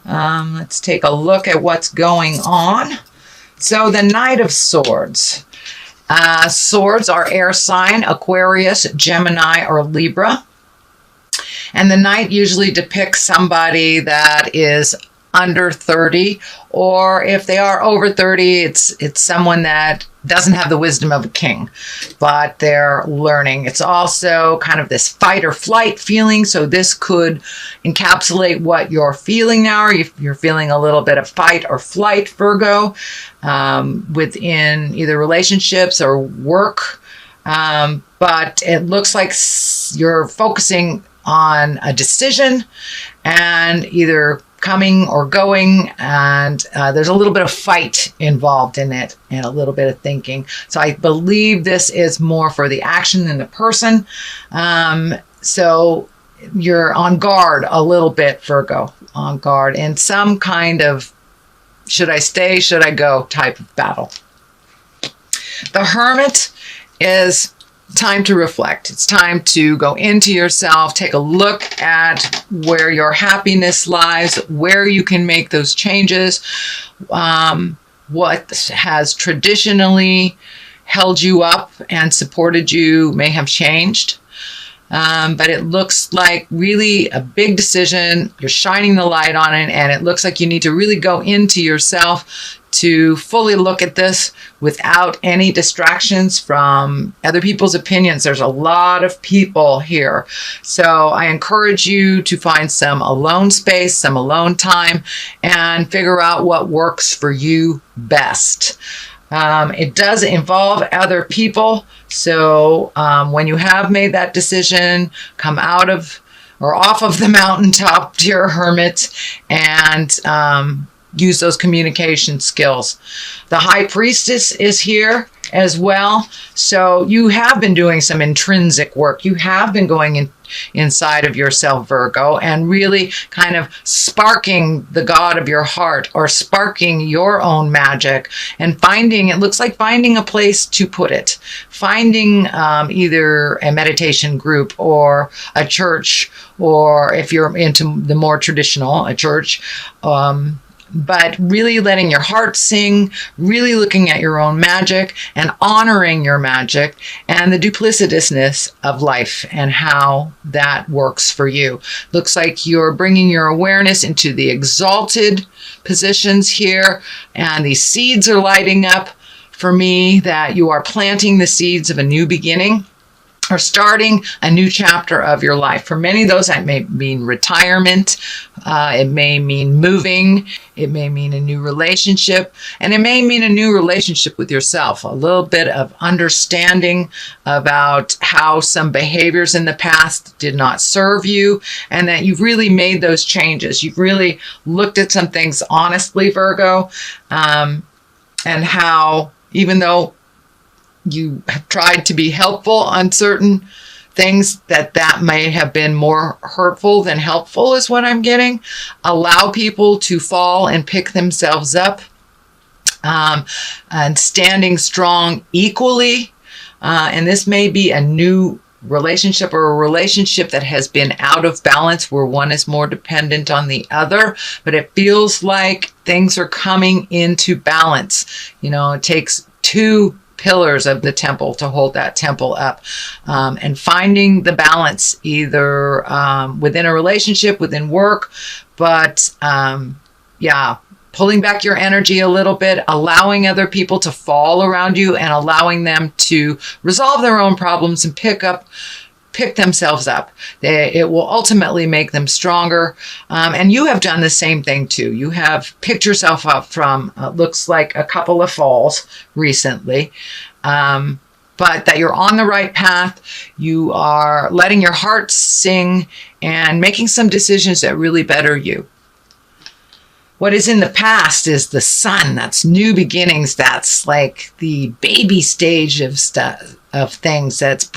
Let's take a look at what's going on. So the Knight of Swords. Swords are air sign, Aquarius, Gemini, or Libra. And the Knight usually depicts somebody that is under 30, or if they are over 30, it's someone that doesn't have the wisdom of a king, but they're learning. It's also kind of this fight or flight feeling. So this could encapsulate what you're feeling now. If you're feeling a little bit of fight or flight, Virgo, within either relationships or work. But it looks like you're focusing on a decision and either coming or going, and there's a little bit of fight involved in it and a little bit of thinking. So I believe this is more for the action than the person. So you're on guard a little bit, Virgo, on guard in some kind of should I stay, should I go type of battle. The Hermit is time to reflect. It's time to go into yourself, take a look at where your happiness lies, where you can make those changes, what has traditionally held you up and supported you may have changed. But it looks like really a big decision. You're shining the light on it, and it looks like you need to really go into yourself to fully look at this without any distractions from other people's opinions. There's a lot of people here. So I encourage you to find some alone space, some alone time, and figure out what works for you best. It does involve other people. So when you have made that decision, come out of or off of the mountaintop, dear Hermit, and use those communication skills. The High Priestess is here as well. So you have been doing some intrinsic work. You have been going inside of yourself, Virgo, and really kind of sparking the God of your heart or sparking your own magic and finding, it looks like finding a place to put it. Finding either a meditation group or a church, or if you're into the more traditional, a church, but really letting your heart sing, really looking at your own magic and honoring your magic and the duplicitousness of life and how that works for you. Looks like you're bringing your awareness into the exalted positions here, and these seeds are lighting up for me that you are planting the seeds of a new beginning or starting a new chapter of your life. For many of those, that may mean retirement. It may mean moving. It may mean a new relationship. And it may mean a new relationship with yourself. A little bit of understanding about how some behaviors in the past did not serve you, and that you've really made those changes. You've really looked at some things honestly, Virgo, and how even though you have tried to be helpful on certain things, that may have been more hurtful than helpful is what I'm getting. Allow people to fall and pick themselves up, and standing strong equally. And this may be a new relationship or a relationship that has been out of balance where one is more dependent on the other, but it feels like things are coming into balance. You know, it takes two pillars of the temple to hold that temple up, and finding the balance either within a relationship, within work, but pulling back your energy a little bit, allowing other people to fall around you and allowing them to resolve their own problems and pick themselves up. It will ultimately make them stronger. And you have done the same thing too. You have picked yourself up from, looks like a couple of falls recently. But that you're on the right path. You are letting your heart sing and making some decisions that really better you. What is in the past is the sun. That's new beginnings. That's like the baby stage of stuff, of things. That's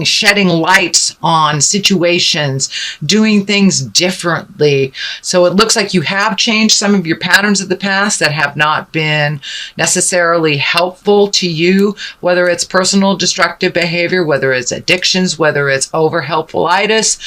shedding light on situations, doing things differently. So it looks like you have changed some of your patterns of the past that have not been necessarily helpful to you, whether it's personal destructive behavior, whether it's addictions, whether it's over helpfulitis,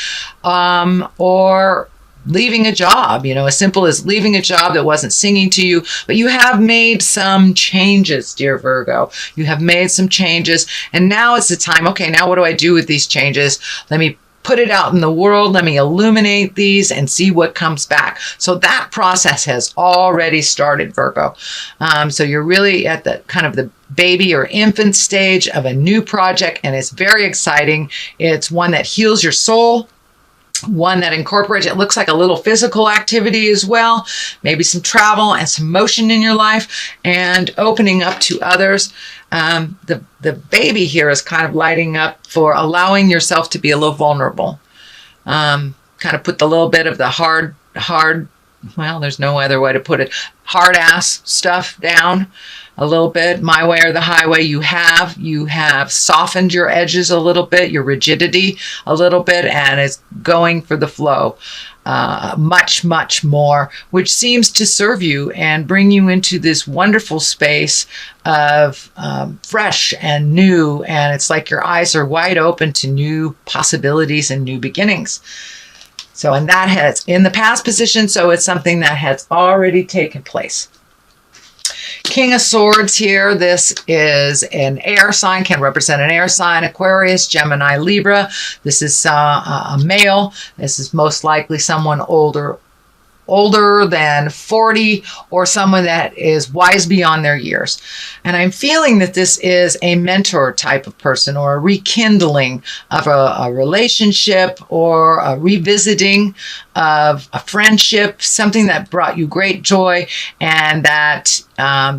or leaving a job, as simple as leaving a job that wasn't singing to you, but you have made some changes, dear Virgo. You have made some changes, and now it's the time, okay, now what do I do with these changes? Let me put it out in the world. Let me illuminate these and see what comes back. So that process has already started, Virgo. So you're really at the kind of the baby or infant stage of a new project, and it's very exciting. It's one that heals your soul, one that incorporates, it looks like a little physical activity as well, maybe some travel and some motion in your life, and opening up to others. The baby here is kind of lighting up for allowing yourself to be a little vulnerable. Kind of put the little bit of the hard, well, there's no other way to put it, hard ass stuff down a little bit, my way or the highway. You have softened your edges a little bit, your rigidity a little bit, and it's going for the flow much more, which seems to serve you and bring you into this wonderful space of fresh and new, and it's like your eyes are wide open to new possibilities and new beginnings. So, and that has in the past position, so it's something that has already taken place. King of Swords here. This is an air sign, can represent an air sign, Aquarius, Gemini, Libra. This is a male. This is most likely someone older than 40, or someone that is wise beyond their years. And I'm feeling that this is a mentor type of person, or a rekindling of a relationship, or a revisiting of a friendship, something that brought you great joy, and that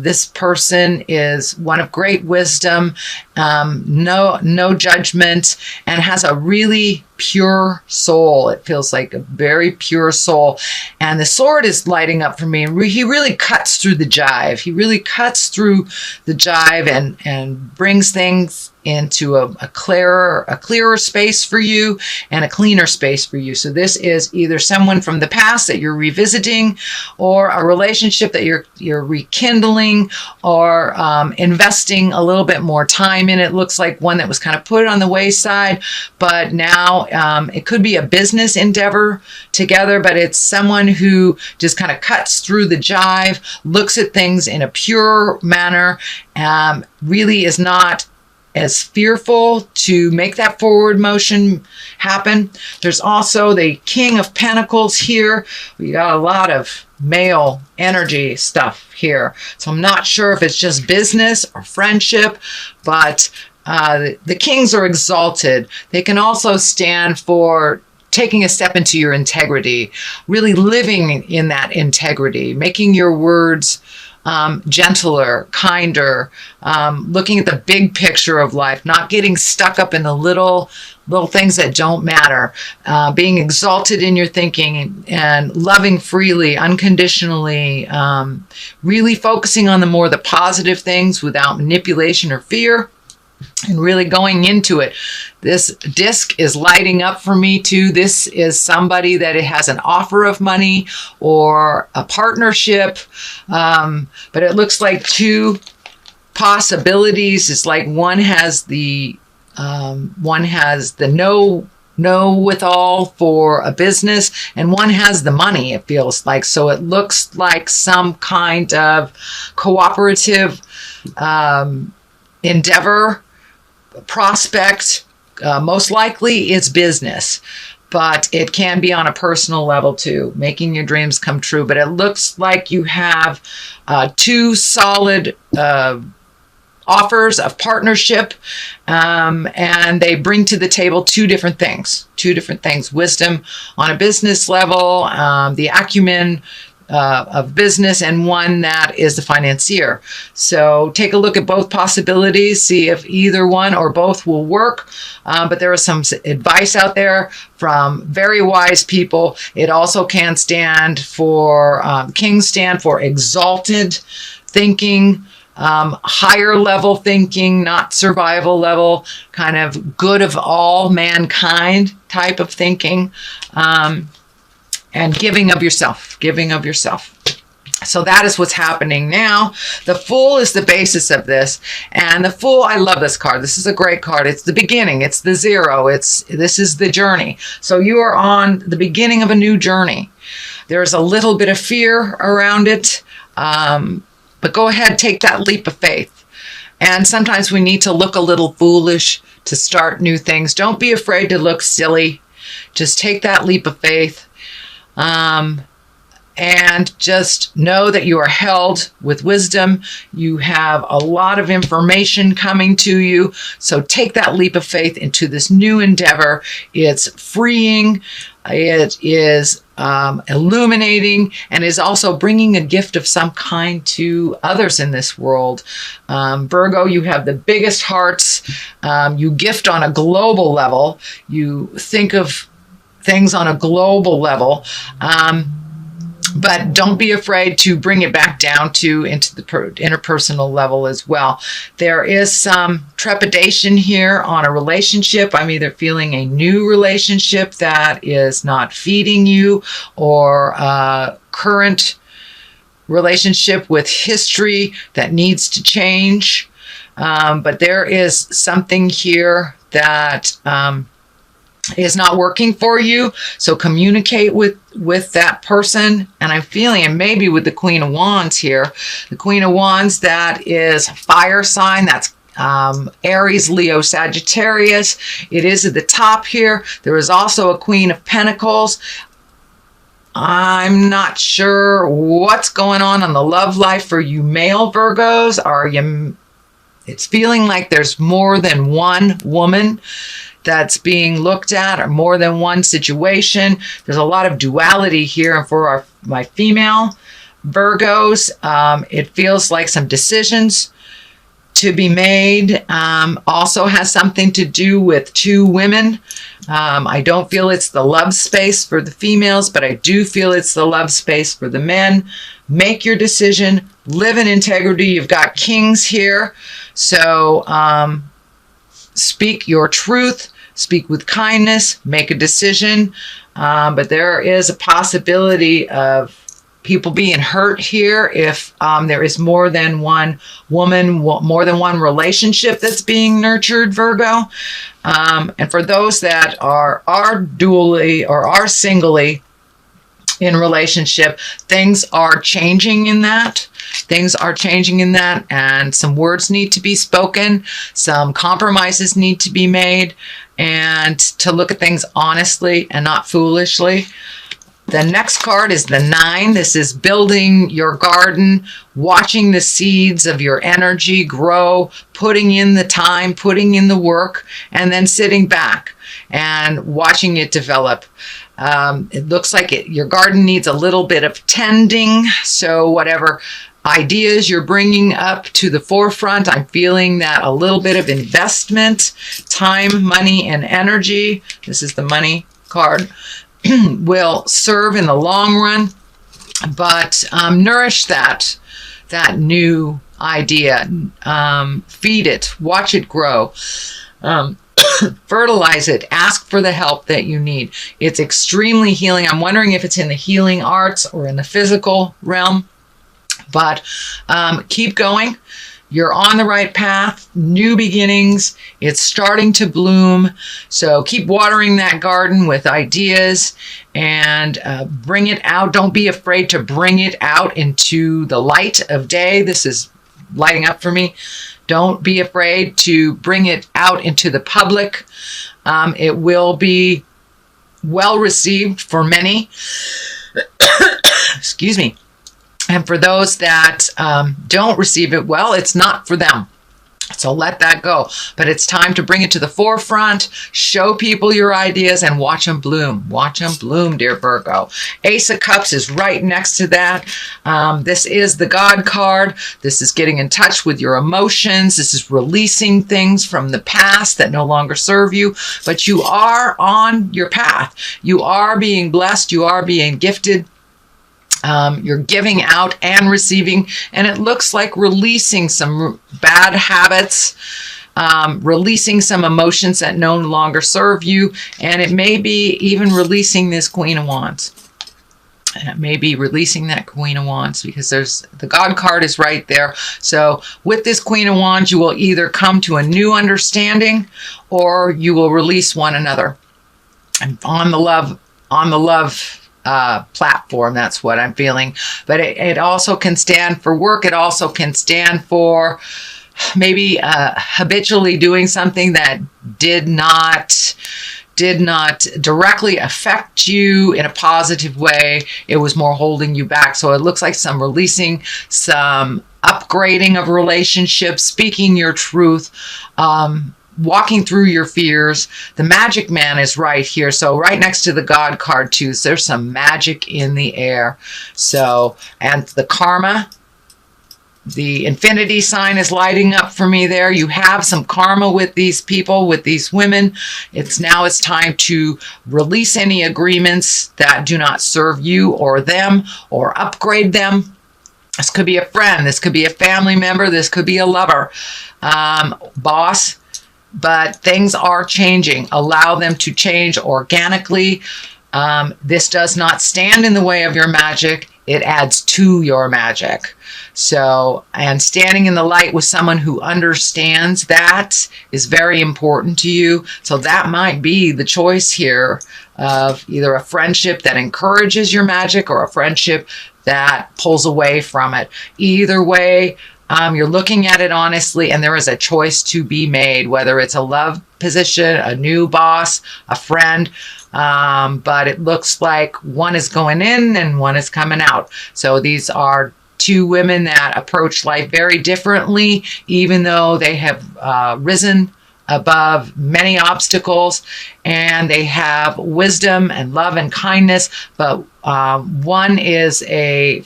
this person is one of great wisdom, no judgment, and has a really pure soul. It feels like a very pure soul. And the sword is lighting up for me. He really cuts through the jive. He really cuts through the jive and brings things into a clearer space for you, and a cleaner space for you. So this is either someone from the past that you're revisiting, or a relationship that you're rekindling, or investing a little bit more time in. It looks like one that was kind of put on the wayside, but now it could be a business endeavor together, but it's someone who just kind of cuts through the jive, looks at things in a pure manner, really is not as fearful to make that forward motion happen. There's also the King of Pentacles here. We got a lot of male energy stuff here. So I'm not sure if it's just business or friendship, but the kings are exalted. They can also stand for taking a step into your integrity, really living in that integrity, making your words gentler, kinder, looking at the big picture of life, not getting stuck up in the little things that don't matter, being exalted in your thinking and loving freely, unconditionally, really focusing on the positive things without manipulation or fear, and really going into it. This disc is lighting up for me too. This is somebody that it has an offer of money or a partnership, but it looks like two possibilities. It's like one has the know with all for a business, and one has the money, it feels like. So it looks like some kind of cooperative endeavor, prospect. Most likely it's business, but it can be on a personal level too, making your dreams come true. But it looks like you have two solid offers of partnership, and they bring to the table two different things. Wisdom on a business level, the acumen of business, and one that is the financier. So take a look at both possibilities, see if either one or both will work. But there is some advice out there from very wise people. It also can stand for, kings stand for exalted thinking, higher level thinking, not survival level, kind of good of all mankind type of thinking. And giving of yourself. So that is what's happening now. The Fool is the basis of this. And the Fool, I love this card. This is a great card. It's the beginning. It's the zero. This is the journey. So you are on the beginning of a new journey. There's a little bit of fear around it, but go ahead, take that leap of faith. And sometimes we need to look a little foolish to start new things. Don't be afraid to look silly. Just take that leap of faith. And just know that you are held with wisdom. You have a lot of information coming to you. So take that leap of faith into this new endeavor. It's freeing. It is illuminating, and is also bringing a gift of some kind to others in this world. Virgo, you have the biggest hearts. You gift on a global level. You think of things on a global level. But don't be afraid to bring it back down into the interpersonal level as well. There is some trepidation here on a relationship. I'm either feeling a new relationship that is not feeding you, or a current relationship with history that needs to change. But there is something here that is not working for you. So communicate with that person. And I'm feeling it maybe with the Queen of Wands here. The Queen of Wands, that is fire sign. That's Aries, Leo, Sagittarius. It is at the top here. There is also a Queen of Pentacles. I'm not sure what's going on in the love life for you male Virgos. It's feeling like there's more than one woman that's being looked at, or more than one situation. There's a lot of duality here. And for my female Virgos, it feels like some decisions to be made. Also has something to do with two women. I don't feel it's the love space for the females, but I do feel it's the love space for the men. Make your decision. Live in integrity. You've got kings here. So speak your truth. Speak with kindness, make a decision. But there is a possibility of people being hurt here if there is more than one woman, more than one relationship that's being nurtured, Virgo. And for those that are dually or are singly in relationship, things are changing in that. Things are changing in that, and some words need to be spoken. Some compromises need to be made, and to look at things honestly and not foolishly. The next card is the 9. This is building your garden, watching the seeds of your energy grow, putting in the time, putting in the work, and then sitting back and watching it develop. It looks like your garden needs a little bit of tending. So whatever ideas you're bringing up to the forefront, I'm feeling that a little bit of investment, time, money, and energy, this is the money card, will serve in the long run. But nourish that new idea. Feed it. Watch it grow. Fertilize it. Ask for the help that you need. It's extremely healing. I'm wondering if it's in the healing arts or in the physical realm. But keep going. You're on the right path. New beginnings. It's starting to bloom. So keep watering that garden with ideas and bring it out. Don't be afraid to bring it out into the light of day. This is lighting up for me. Don't be afraid to bring it out into the public. It will be well received for many. Excuse me. And for those that don't receive it well, it's not for them. So let that go. But it's time to bring it to the forefront, show people your ideas, and watch them bloom. Watch them bloom, dear Virgo. Ace of Cups is right next to that. This is the God card. This is getting in touch with your emotions. This is releasing things from the past that no longer serve you. But you are on your path. You are being blessed. You are being gifted. You're giving out and receiving, and it looks like releasing some bad habits, releasing some emotions that no longer serve you, and it may be even releasing this Queen of Wands. And it may be releasing that Queen of Wands, because the God card is right there. So with this Queen of Wands, you will either come to a new understanding, or you will release one another. And on the love platform. That's what I'm feeling. But it also can stand for work. It also can stand for maybe habitually doing something that did not directly affect you in a positive way. It was more holding you back. So it looks like some releasing, some upgrading of relationships, speaking your truth, walking through your fears. The magic man is right here. So right next to the God card too. So there's some magic in the air. So, and the karma, the infinity sign is lighting up for me there. You have some karma with these people, with these women. It's time to release any agreements that do not serve you or them, or upgrade them. This could be a friend. This could be a family member. This could be a lover, boss. But things are changing. Allow them to change organically. This does not stand in the way of your magic. It adds to your magic. So, and standing in the light with someone who understands that is very important to you. So that might be the choice here of either a friendship that encourages your magic or a friendship that pulls away from it. Either way, you're looking at it honestly, and there is a choice to be made, whether it's a love position, a new boss, a friend. But it looks like one is going in and one is coming out. So these are two women that approach life very differently, even though they have risen above many obstacles, and they have wisdom and love and kindness. But one is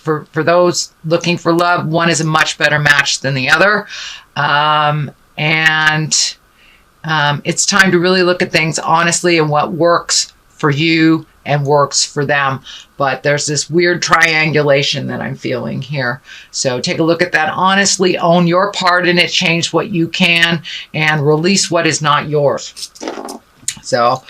for those looking for love, one is a much better match than the other. It's time to really look at things honestly and what works for you and works for them. But there's this weird triangulation that I'm feeling here. So take a look at that honestly, own your part in it, change what you can, and release what is not yours. So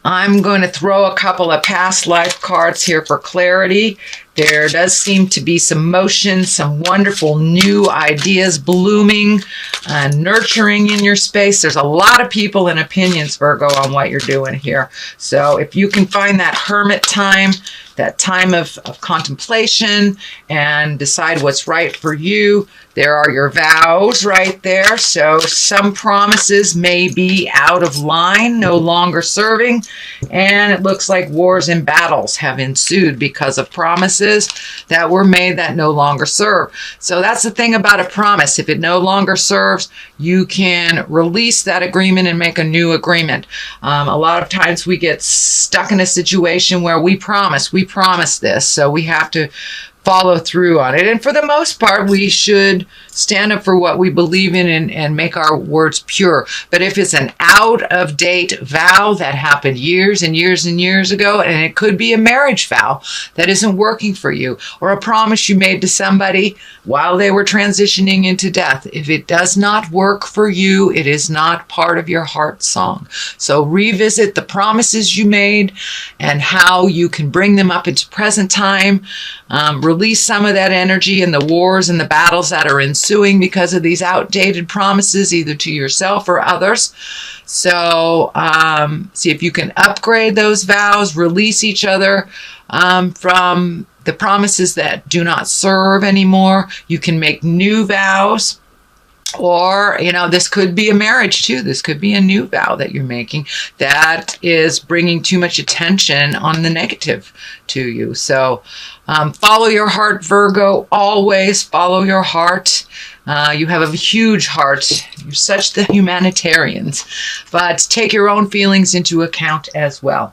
I'm going to throw a couple of past life cards here for clarity. There does seem to be some motion, some wonderful new ideas blooming and nurturing in your space. There's a lot of people and opinions, Virgo, on what you're doing here. So if you can find that hermit time, that time of contemplation, and decide what's right for you, there are your vows right there. So some promises may be out of line, no longer serving, and it looks like wars and battles have ensued because of promises that were made that no longer serve. So that's the thing about a promise. If it no longer serves, you can release that agreement and make a new agreement. A lot of times we get stuck in a situation where we promise this, so we have to follow through on it. And for the most part, we should stand up for what we believe in and make our words pure. But if it's an out-of-date vow that happened years and years and years ago, and it could be a marriage vow that isn't working for you, or a promise you made to somebody while they were transitioning into death, if it does not work for you, it is not part of your heart song. So revisit the promises you made and how you can bring them up into present time. Release some of that energy in the wars and the battles that are ensuing because of these outdated promises, either to yourself or others. So see if you can upgrade those vows, release each other from the promises that do not serve anymore. You can make new vows. Or, this could be a marriage too. This could be a new vow that you're making that is bringing too much attention on the negative to you. So follow your heart, Virgo. Always follow your heart. You have a huge heart. You're such the humanitarians. But take your own feelings into account as well.